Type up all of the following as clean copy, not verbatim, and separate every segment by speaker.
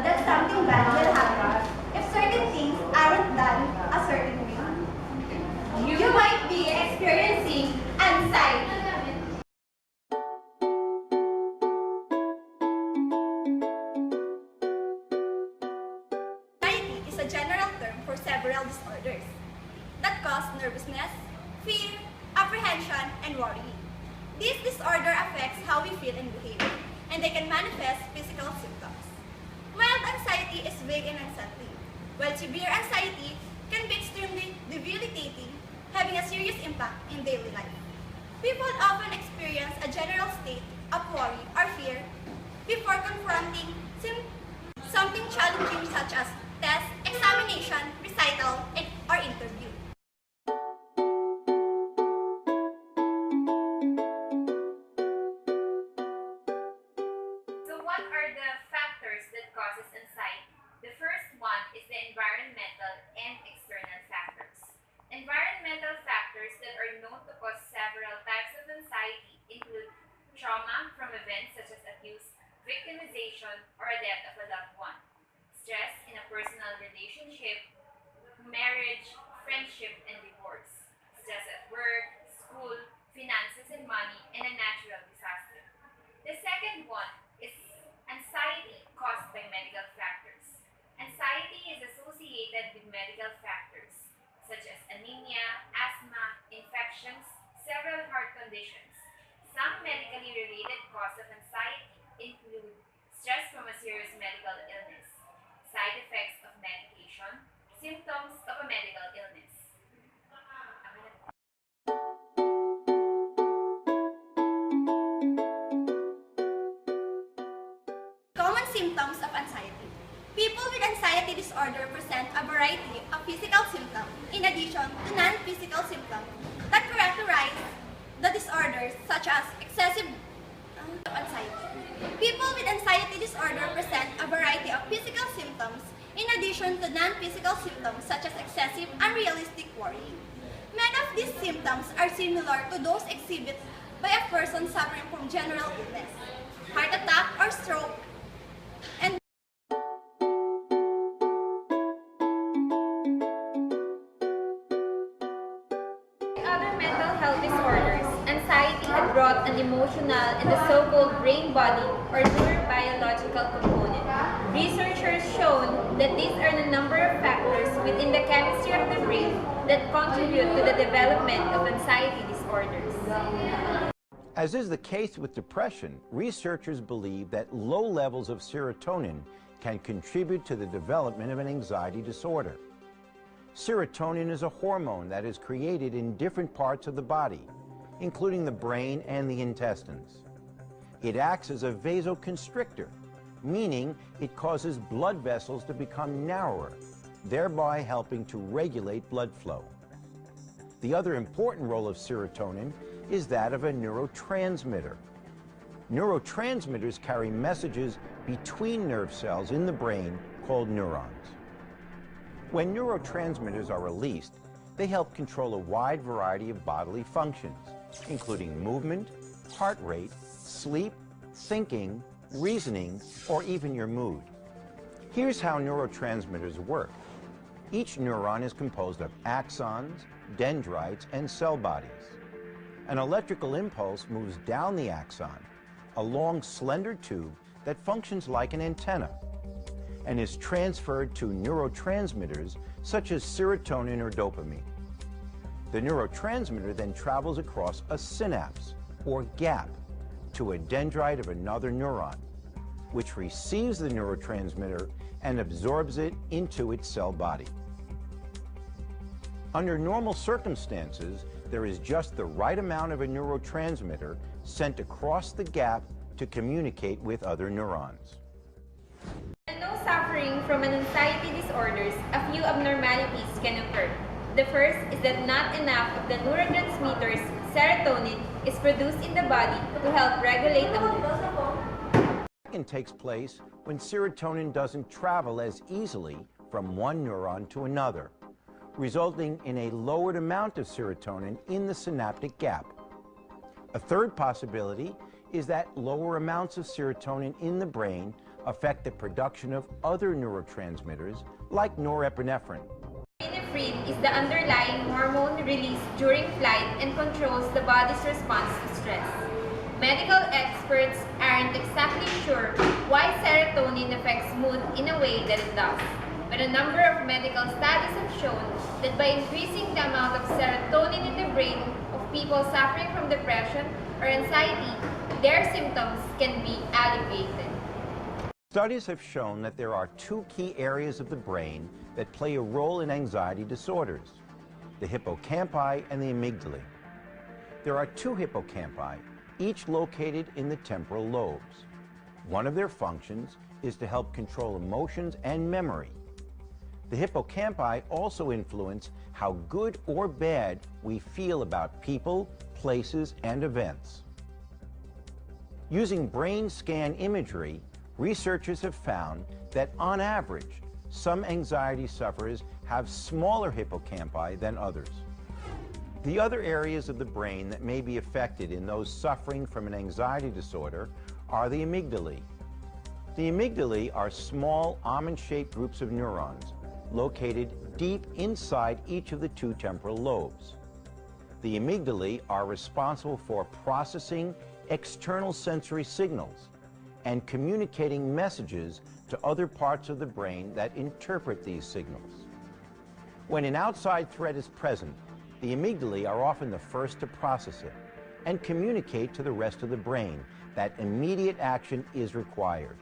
Speaker 1: That something bad will happen if certain things aren't done a certain way. You might be experiencing anxiety. Anxiety is a general term for several disorders that cause nervousness, fear, apprehension, and worry. This disorder affects how we feel and behave, and they can manifest physical symptoms. Mild anxiety is vague and unsettling, while severe anxiety can be extremely debilitating, having a serious impact in daily life. People often experience a general state of worry or fear before confronting something challenging such as test, examination, recital, or interview.
Speaker 2: So what are the factors that causes anxiety? The first one is the environmental and external factors. Environmental factors that are known to cause several types of anxiety include trauma from events such as abuse, victimization, or death of a loved one, stress in a personal relationship, marriage, friendship, and divorce, stress at work, school, finances and money, and a natural disaster. The second one is anxiety caused by medical factors. Anxiety is associated with medical factors such as anemia, asthma, infections, several heart conditions. Some medically related causes of anxiety include stress from a serious medical illness, side effects of medication, symptoms of a medical illness.
Speaker 1: Common symptoms of anxiety. People with anxiety disorder present a variety of physical symptoms in addition to non-physical symptoms that characterize the disorders such as excessive anxiety. People with anxiety disorder present a variety of physical symptoms in addition to non-physical symptoms such as excessive unrealistic worry. Many of these symptoms are similar to those exhibited by a person suffering from general illness, heart attack or stroke, and
Speaker 2: Other mental health disorders, anxiety had brought an emotional and the so-called brain-body or neurobiological component. Researchers shown that these are the number of factors within the chemistry of the brain that contribute to the development of anxiety disorders.
Speaker 3: As is the case with depression, researchers believe that low levels of serotonin can contribute to the development of an anxiety disorder. Serotonin is a hormone that is created in different parts of the body, including the brain and the intestines. It acts as a vasoconstrictor, meaning it causes blood vessels to become narrower, thereby helping to regulate blood flow. The other important role of serotonin is that of a neurotransmitter. Neurotransmitters carry messages between nerve cells in the brain called neurons. When neurotransmitters are released, they help control a wide variety of bodily functions, including movement, heart rate, sleep, thinking, reasoning, or even your mood. Here's how neurotransmitters work. Each neuron is composed of axons, dendrites, and cell bodies. An electrical impulse moves down the axon, a long, slender tube that functions like an antenna, and is transferred to neurotransmitters such as serotonin or dopamine. The neurotransmitter then travels across a synapse, or gap, to a dendrite of another neuron, which receives the neurotransmitter and absorbs it into its cell body. Under normal circumstances, there is just the right amount of a neurotransmitter sent across the gap to communicate with other neurons.
Speaker 2: In those suffering from an anxiety disorders, a few abnormalities can occur. The first is that not enough of the neurotransmitters serotonin is produced in the body to help regulate the mood.
Speaker 3: Second takes place when serotonin doesn't travel as easily from one neuron to another, resulting in a lowered amount of serotonin in the synaptic gap. A third possibility is that lower amounts of serotonin in the brain affect the production of other neurotransmitters like norepinephrine.
Speaker 2: Epinephrine is the underlying hormone released during flight and controls the body's response to stress. Medical experts aren't exactly sure why serotonin affects mood in a way that it does, but a number of medical studies have shown that by increasing the amount of serotonin in the brain of people suffering from depression or anxiety, their symptoms can be alleviated.
Speaker 3: Studies have shown that there are two key areas of the brain that play a role in anxiety disorders: the hippocampi and the amygdala. There are two hippocampi, each located in the temporal lobes. One of their functions is to help control emotions and memory. The hippocampi also influence how good or bad we feel about people, places, and events. Using brain scan imagery, researchers have found that on average, some anxiety sufferers have smaller hippocampi than others. The other areas of the brain that may be affected in those suffering from an anxiety disorder are the amygdala. The amygdala are small almond-shaped groups of neurons located deep inside each of the two temporal lobes. The amygdala are responsible for processing external sensory signals and communicating messages to other parts of the brain that interpret these signals. When an outside threat is present, the amygdala are often the first to process it and communicate to the rest of the brain that immediate action is required.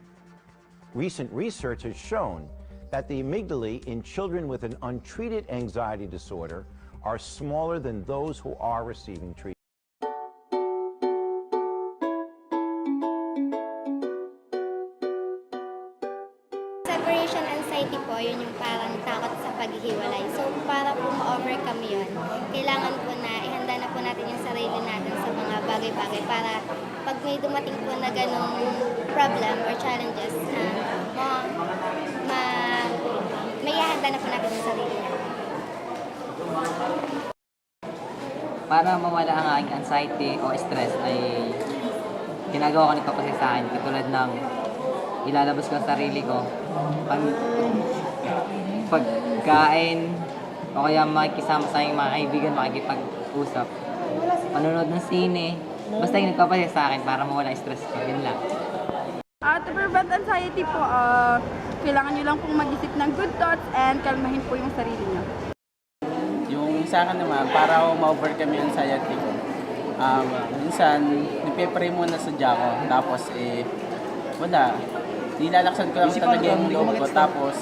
Speaker 3: Recent research has shown that the amygdala in children with an untreated anxiety disorder are smaller than those who are receiving treatment.
Speaker 4: Separation anxiety po, yun yung parang takot sa paghihiwalay. So, para po ma-overcome yun, kailangan po na ihanda na po natin yung sarili natin sa mga bagay-bagay para pag may dumating po na ganong problem or challenges, may ihanda na po natin yung sarili natin.
Speaker 5: Para mawala ang aking anxiety o stress ay ginagawa ko nito kasi sa akin, katulad ng ilalabas ko ang sarili ko, pagkain, o kaya makikisama sa aking mga kaibigan, makikipag-usap, panonood ng sine, basta yung nagpapasaya sa akin para mawala ang stress ko, yun lang.
Speaker 6: To prevent anxiety po, kailangan nyo lang pong mag-isip ng good thoughts and kalmahin po yung sarili nyo.
Speaker 7: Yung sa akin naman, para ako ma-overcome yung anxiety ko, minsan, nagpe-pray muna sa ko, tapos wala, nilalaksan ko lang talaga yung loob ko, tapos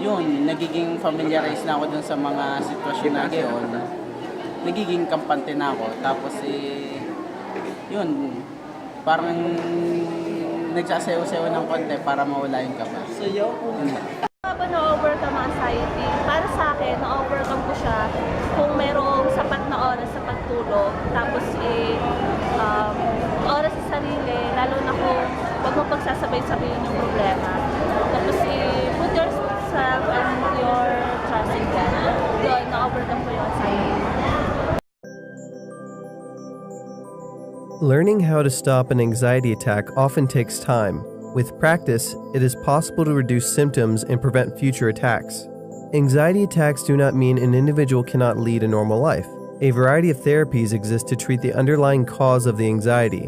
Speaker 7: yun, nagiging familiarize na ako dun sa mga sitwasyon na gayon, nagiging kampante na ako, tapos yun, parang nagsasayaw-sayaw ng konti para mawala yung kaba.
Speaker 8: Paano na-overcome ang anxiety? Para sa akin, na-overcome ko siya kung merong sapat na oras sa pagtulog, tapos oras sa sarili, lalo na kung huwag mo pagsasabay-sabayin yung problema. Tapos put yourself and your trust in God. Yun, na-overcome ko yung anxiety.
Speaker 9: Learning how to stop an anxiety attack often takes time. With practice, it is possible to reduce symptoms and prevent future attacks. Anxiety attacks do not mean an individual cannot lead a normal life. A variety of therapies exist to treat the underlying cause of the anxiety.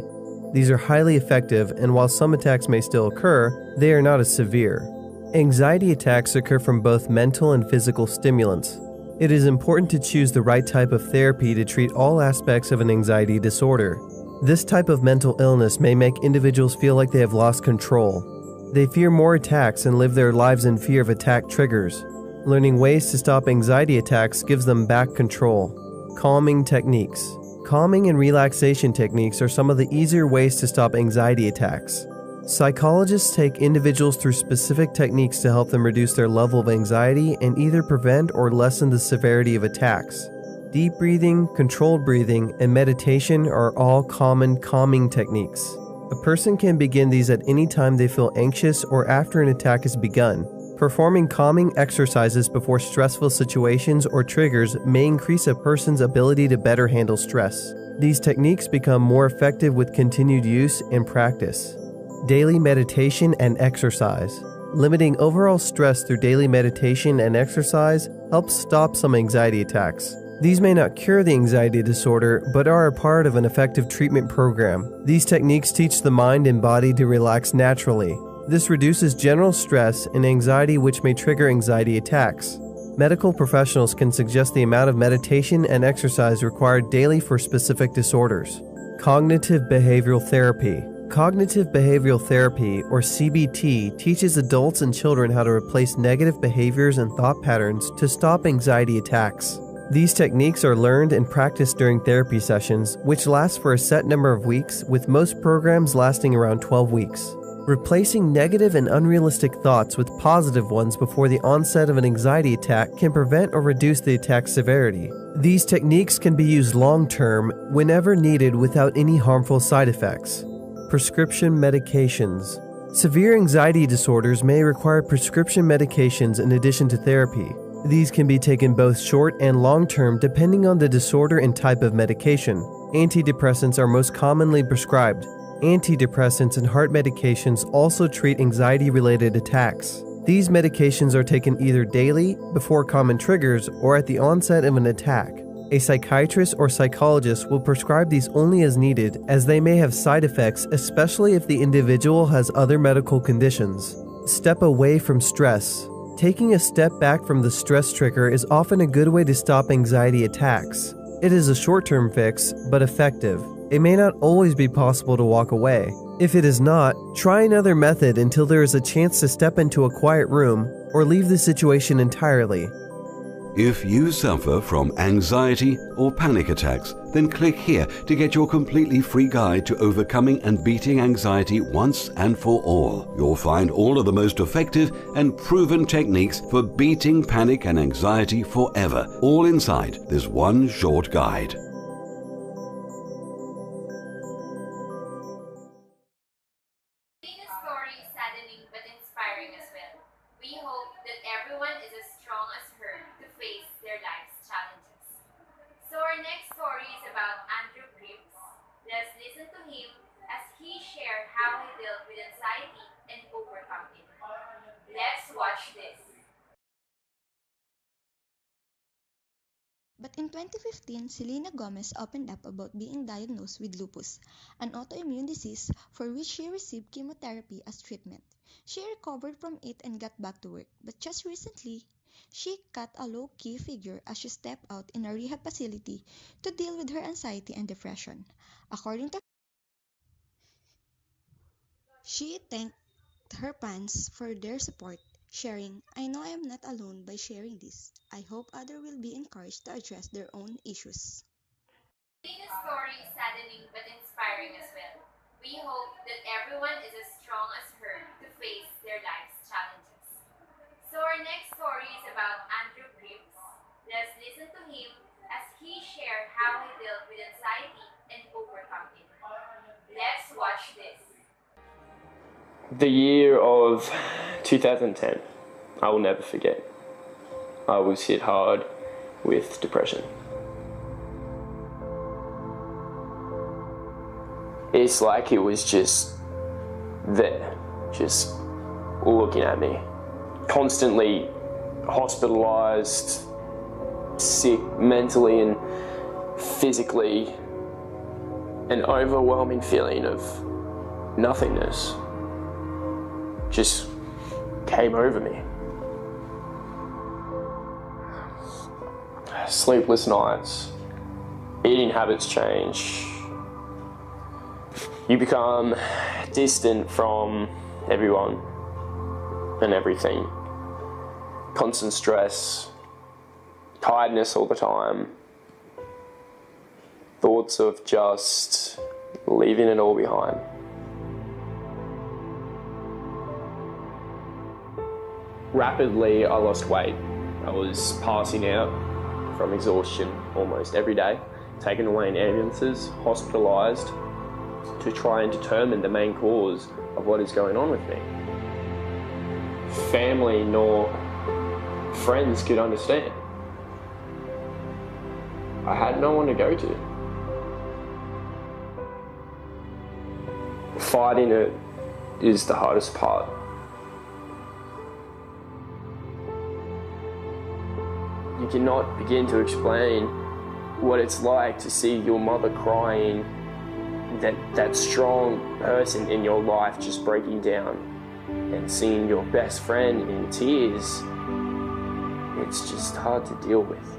Speaker 9: These are highly effective, and while some attacks may still occur, they are not as severe. Anxiety attacks occur from both mental and physical stimulants. It is important to choose the right type of therapy to treat all aspects of an anxiety disorder. This type of mental illness may make individuals feel like they have lost control. They fear more attacks and live their lives in fear of attack triggers. Learning ways to stop anxiety attacks gives them back control. Calming techniques. Calming and relaxation techniques are some of the easier ways to stop anxiety attacks. Psychologists take individuals through specific techniques to help them reduce their level of anxiety and either prevent or lessen the severity of attacks. Deep breathing, controlled breathing, and meditation are all common calming techniques. A person can begin these at any time they feel anxious or after an attack has begun. Performing calming exercises before stressful situations or triggers may increase a person's ability to better handle stress. These techniques become more effective with continued use and practice. Daily meditation and exercise. Limiting overall stress through daily meditation and exercise helps stop some anxiety attacks. These may not cure the anxiety disorder, but are a part of an effective treatment program. These techniques teach the mind and body to relax naturally. This reduces general stress and anxiety, which may trigger anxiety attacks. Medical professionals can suggest the amount of meditation and exercise required daily for specific disorders. Cognitive behavioral therapy. Cognitive behavioral therapy, or CBT, teaches adults and children how to replace negative behaviors and thought patterns to stop anxiety attacks. These techniques are learned and practiced during therapy sessions, which last for a set number of weeks, with most programs lasting around 12 weeks. Replacing negative and unrealistic thoughts with positive ones before the onset of an anxiety attack can prevent or reduce the attack's severity. These techniques can be used long-term, whenever needed, without any harmful side effects. Prescription medications. Severe anxiety disorders may require prescription medications in addition to therapy. These can be taken both short and long-term depending on the disorder and type of medication. Antidepressants are most commonly prescribed. Antidepressants and heart medications also treat anxiety-related attacks. These medications are taken either daily, before common triggers, or at the onset of an attack. A psychiatrist or psychologist will prescribe these only as needed, as they may have side effects, especially if the individual has other medical conditions. Step away from stress. Taking a step back from the stress trigger is often a good way to stop anxiety attacks. It is a short-term fix, but effective. It may not always be possible to walk away. If it is not, try another method until there is a chance to step into a quiet room or leave the situation entirely.
Speaker 10: If you suffer from anxiety or panic attacks, then click here to get your completely free guide to overcoming and beating anxiety once and for all. You'll find all of the most effective and proven techniques for beating panic and anxiety forever, all inside this one short guide.
Speaker 2: Claudina's story is saddening but inspiring as well. We hope that everyone is as strong as her to face their life's challenges. So our next story is about Andrew Cripps. Let's listen to him as he shared how he dealt with anxiety and overcome it. Let's watch this.
Speaker 11: But in 2015, Selena Gomez opened up about being diagnosed with lupus, an autoimmune disease for which she received chemotherapy as treatment. She recovered from it and got back to work, but just recently, she cut a low-key figure as she stepped out in a rehab facility to deal with her anxiety and depression. According to her, she thanked her fans for their support, sharing, "I know I am not alone by sharing this. I hope others will be encouraged to address their own issues."
Speaker 2: Claudina's story is saddening but inspiring as well. We hope that everyone is as strong as her to face their life's challenges. So our next story is about Andrew Cripps. Let's listen to him as he shared how he dealt with anxiety and overcome it. Let's watch this.
Speaker 12: The year of 2010, I will never forget. I was hit hard with depression. It's like it was just there, just looking at me. Constantly hospitalized, sick mentally and physically, an overwhelming feeling of nothingness just came over me. Sleepless nights, eating habits change, You become distant from everyone and everything. Constant stress, tiredness all the time, thoughts of just leaving it all behind. Rapidly, I lost weight. I was passing out from exhaustion almost every day, taken away in ambulances, hospitalised, to try and determine the main cause of what is going on with me. Family nor friends could understand. I had no one to go to. Fighting it is the hardest part. You cannot begin to explain what it's like to see your mother crying, that strong person in your life just breaking down, and seeing your best friend in tears. It's just hard to deal with.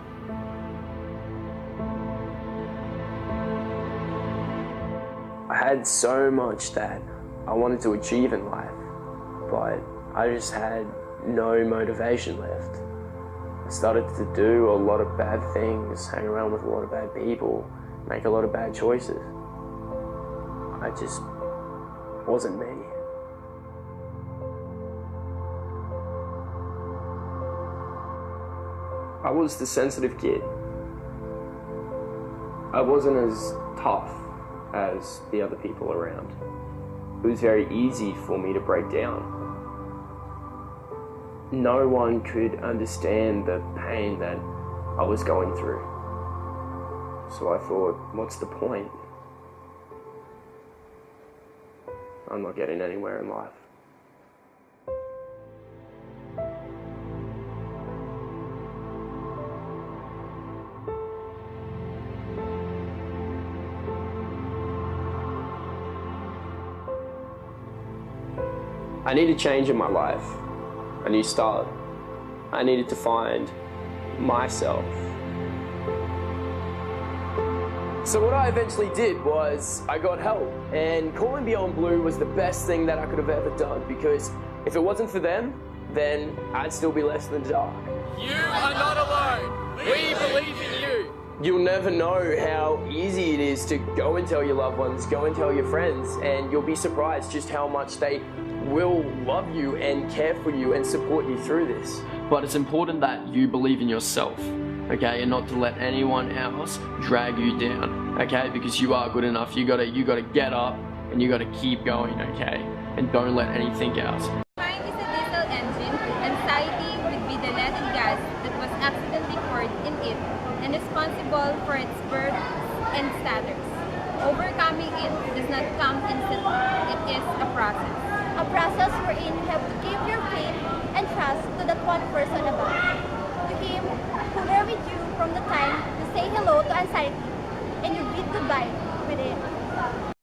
Speaker 12: I had so much that I wanted to achieve in life, but I just had no motivation left. I started to do a lot of bad things, hang around with a lot of bad people, make a lot of bad choices. I just wasn't me. I was the sensitive kid. I wasn't as tough as the other people around. It was very easy for me to break down. No one could understand the pain that I was going through. So I thought, what's the point? I'm not getting anywhere in life. I needed change in my life, a new start. I needed to find myself. So what I eventually did was I got help, and calling Beyond Blue was the best thing that I could have ever done, because if it wasn't for them, then I'd still be left in the dark.
Speaker 13: You are not alone. We believe in you.
Speaker 12: You'll never know how easy it is to go and tell your loved ones, go and tell your friends, and you'll be surprised just how much they will love you and care for you and support you through this.
Speaker 13: But it's important that you believe in yourself, okay, and not to let anyone else drag you down, okay, because you are good enough. You gotta get up and you gotta keep going, okay, and don't let anything else.
Speaker 2: Mind is a diesel engine. Anxiety would be the leaded gas that was accidentally poured in it and responsible for its birth and stutters. Overcoming it does not come instantly. It is a process.
Speaker 1: A process wherein you have to give your faith and trust to that one person above. To him who were with you from the time you say hello to anxiety and you bid goodbye with it.